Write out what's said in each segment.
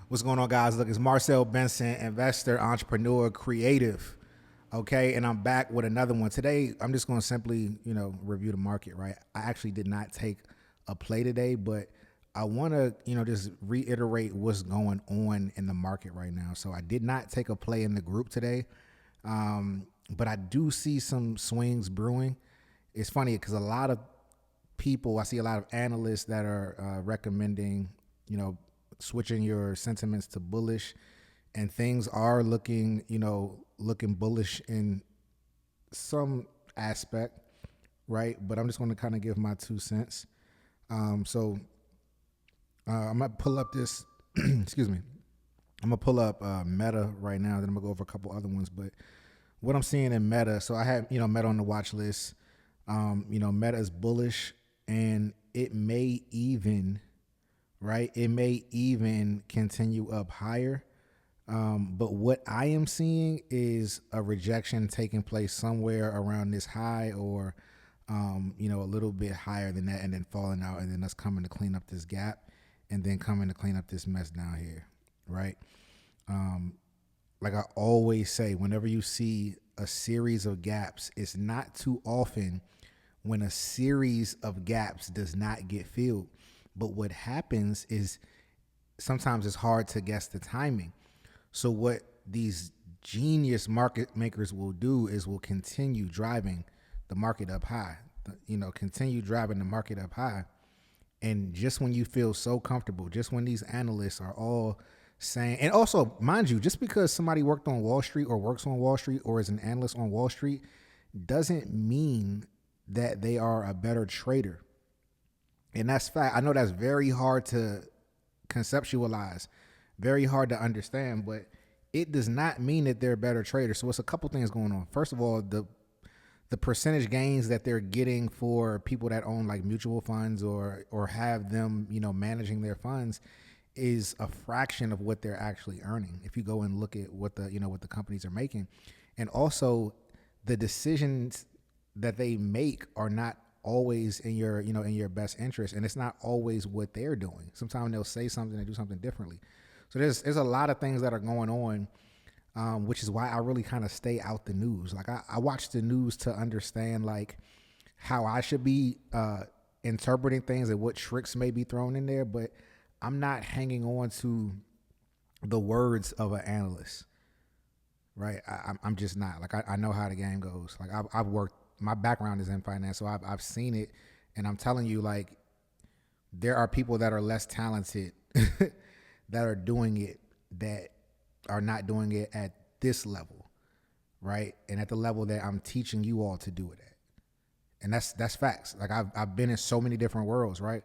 What's going on, guys? Look, it's Marcel Benson, investor, entrepreneur, creative. Okay, and I'm back with another one. Today, I'm just going to simply, review the market, right? I actually did not take a play today, but I want to, just reiterate what's going on in the market right now. So I did not take a play in the group today, but I do see some swings brewing. It's funny because a lot of people, I see a lot of analysts that are recommending, switching your sentiments to bullish, and things are looking bullish in some aspect, right? But I'm just going to kind of give my 2 cents. So I'm gonna pull up this. excuse me. I'm gonna pull up Meta right now. Then I'm gonna go over a couple other ones. But what I'm seeing in Meta, so I have Meta on the watch list. Meta is bullish, and it may even, right? It may even continue up higher. But what I am seeing is a rejection taking place somewhere around this high, or a little bit higher than that, and then falling out, and then us coming to clean up this gap, and then coming to clean up this mess down here, right? Like I always say, whenever you see a series of gaps, it's not too often when a series of gaps does not get filled. But what happens is sometimes it's hard to guess the timing. So what these genius market makers will do is will continue driving the market up high, continue driving the market up high. And just when you feel so comfortable, just when these analysts are all saying, and also, mind you, just because somebody worked on Wall Street or works on Wall Street or is an analyst on Wall Street doesn't mean that they are a better trader. And that's fact. I know that's very hard to conceptualize, very hard to understand, but it does not mean that they're better traders. So it's a couple things going on. First of all, the percentage gains that they're getting for people that own like mutual funds or have them, managing their funds is a fraction of what they're actually earning. If you go and look at what the companies are making, and also the decisions that they make are not always in your best interest, and it's not always what they're doing. Sometimes they'll say something and do something differently. So there's a lot of things that are going on, which is why I really kind of stay out the news. Like I watch the news to understand like how I should be interpreting things and what tricks may be thrown in there, but I'm not hanging on to the words of an analyst, right? I'm just not. Like I know how the game goes. Like I've worked. My background is in finance, so I've seen it, and I'm telling you, like there are people that are less talented that are doing it that are not doing it at this level, right? And at the level that I'm teaching you all to do it at, and that's facts. Like I've been in so many different worlds, right?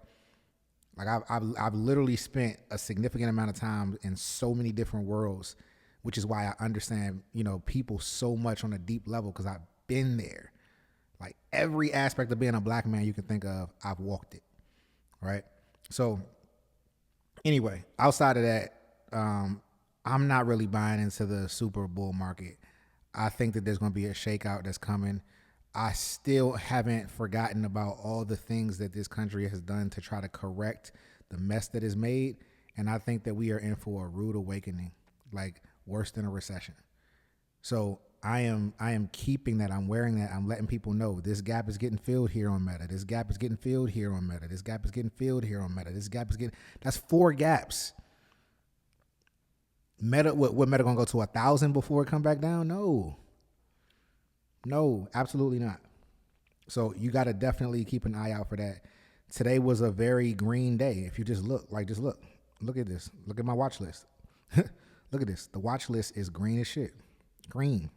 Like I've literally spent a significant amount of time in so many different worlds, which is why I understand, people so much on a deep level because I've been there. Like every aspect of being a black man you can think of, I've walked it, right? So anyway, outside of that, I'm not really buying into the super bull market. I think that there's going to be a shakeout that's coming. I still haven't forgotten about all the things that this country has done to try to correct the mess that is made. And I think that we are in for a rude awakening, like worse than a recession. So I am keeping that. I'm wearing that. I'm letting people know this gap is getting filled here on Meta. This gap is getting filled here on Meta. This gap is getting filled here on Meta. This gap is getting, that's 4 gaps. Meta, what Meta gonna go to 1,000 before it come back down? No, absolutely not. So you got to definitely keep an eye out for that. Today was a very green day. If you just look at this. Look at my watch list. Look at this. The watch list is green as shit. Green.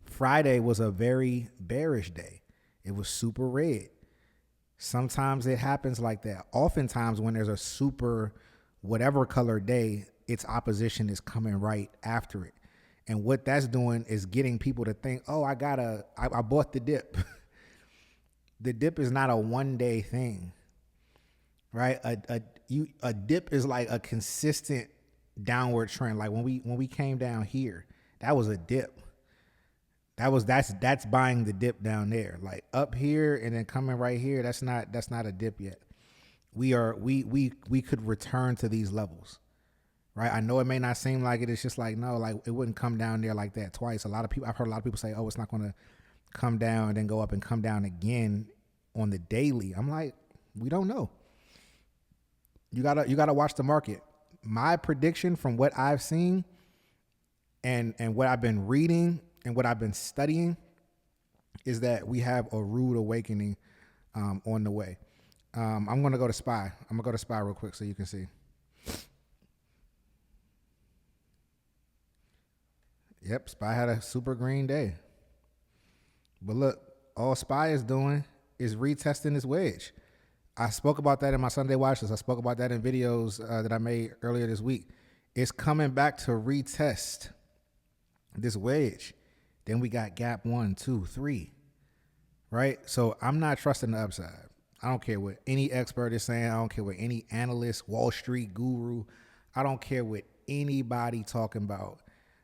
Friday was a very bearish day. It was super red. Sometimes it happens like that. Oftentimes when there's a super whatever color day, its opposition is coming right after it. And what that's doing is getting people to think, oh, I bought the dip. The dip is not a one-day thing, right? A dip is like a consistent downward trend. Like when we came down here, that was a dip. That's buying the dip down there. Like up here and then coming right here, that's not a dip yet. We could return to these levels. right? I know it may not seem like it. It's just like, no, like it wouldn't come down there like that twice. A lot of people, I've heard a lot of people say, oh, it's not going to come down and then go up and come down again on the daily. I'm like, we don't know. You gotta watch the market. My prediction from what I've seen and what I've been reading and what I've been studying is that we have a rude awakening on the way. I'm gonna go to SPY. I'm gonna go to SPY real quick so you can see. Yep, SPY had a super green day. But look, all SPY is doing is retesting this wedge. I spoke about that in my Sunday watch list. I spoke about that in videos that I made earlier this week. It's coming back to retest this wedge. Then we got gap 1, 2, 3, right? So I'm not trusting the upside. I don't care what any expert is saying. I don't care what any analyst, Wall Street guru. I don't care what anybody talking about.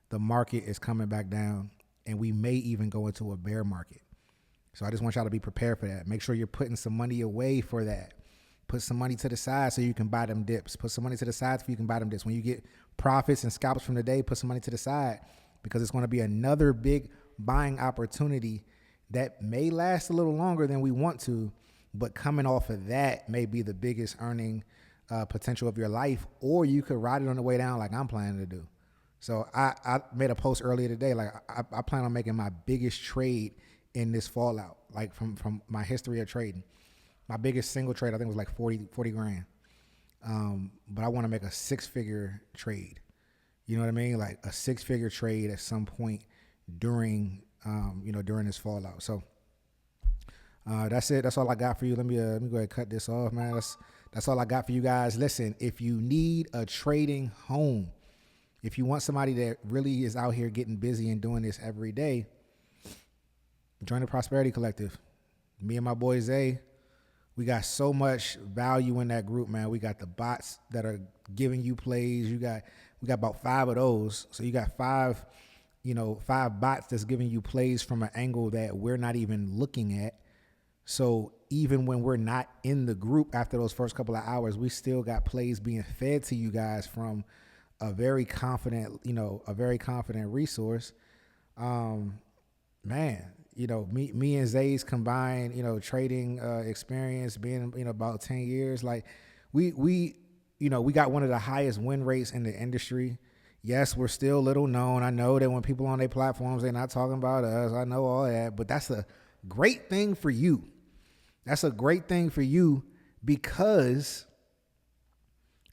The market is coming back down, and we may even go into a bear market. So I just want y'all to be prepared for that. Make sure you're putting some money away for that. Put some money to the side so you can buy them dips. Put some money to the side so you can buy them dips. When you get profits and scalps from the day, put some money to the side because it's going to be another big buying opportunity that may last a little longer than we want to, but coming off of that may be the biggest earning potential of your life, or you could ride it on the way down like I'm planning to do. So I made a post earlier today. Like I plan on making my biggest trade in this fallout, like from my history of trading. My biggest single trade, I think, was like 40 grand. But I want to make a 6-figure trade. You know what I mean? Like a 6-figure trade at some point during, during this fallout. So that's it. That's all I got for you. Let me go ahead and cut this off, man. That's all I got for you guys. Listen, if you need a trading home, if you want somebody that really is out here getting busy and doing this every day, join the Prosperity Collective. Me and my boy Zay, we got so much value in that group, man. We got the bots that are giving you plays. We got about 5 of those. So you got 5 bots that's giving you plays from an angle that we're not even looking at. So even when we're not in the group after those first couple of hours, we still got plays being fed to you guys from a very confident resource. Man, me and Zay's combined, trading experience being, about 10 years. Like we got one of the highest win rates in the industry. Yes, we're still little known. I know that when people on their platforms, they're not talking about us. I know all that, but that's a great thing for you. That's a great thing for you because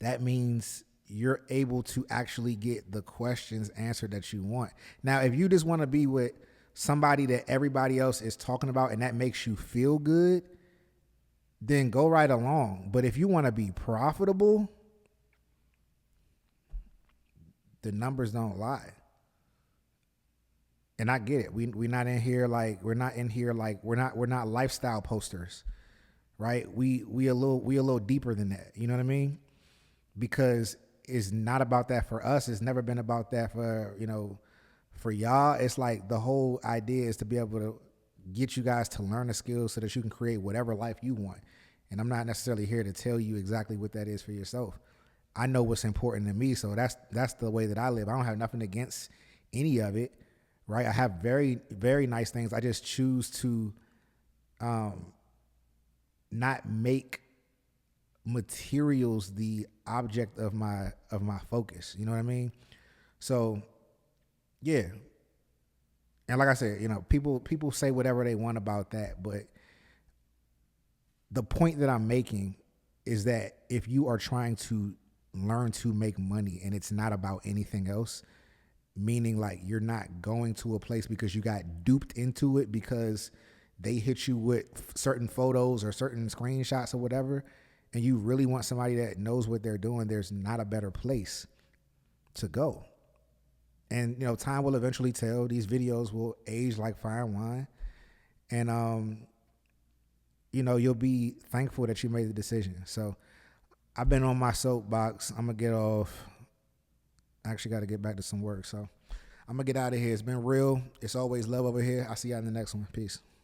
that means you're able to actually get the questions answered that you want. Now, if you just want to be with somebody that everybody else is talking about and that makes you feel good, then go right along. But if you want to be profitable, the numbers don't lie. And I get it. We're not lifestyle posters, right? We a little deeper than that. You know what I mean? Because it's not about that for us. It's never been about that for y'all. It's like the whole idea is to be able to get you guys to learn the skills so that you can create whatever life you want. And I'm not necessarily here to tell you exactly what that is for yourself. I know what's important to me, so that's the way that I live. I don't have nothing against any of it, right? I have very, very nice things. I just choose to not make materials the object of my focus. You know what I mean? So yeah. And like I said, people say whatever they want about that, but the point that I'm making is that if you are trying to learn to make money and it's not about anything else, meaning like you're not going to a place because you got duped into it because they hit you with certain photos or certain screenshots or whatever, and you really want somebody that knows what they're doing, there's not a better place to go. And, time will eventually tell. These videos will age like fine wine. And, you'll be thankful that you made the decision. So I've been on my soapbox. I'm going to get off. I actually got to get back to some work. So I'm going to get out of here. It's been real. It's always love over here. I'll see y'all in the next one. Peace.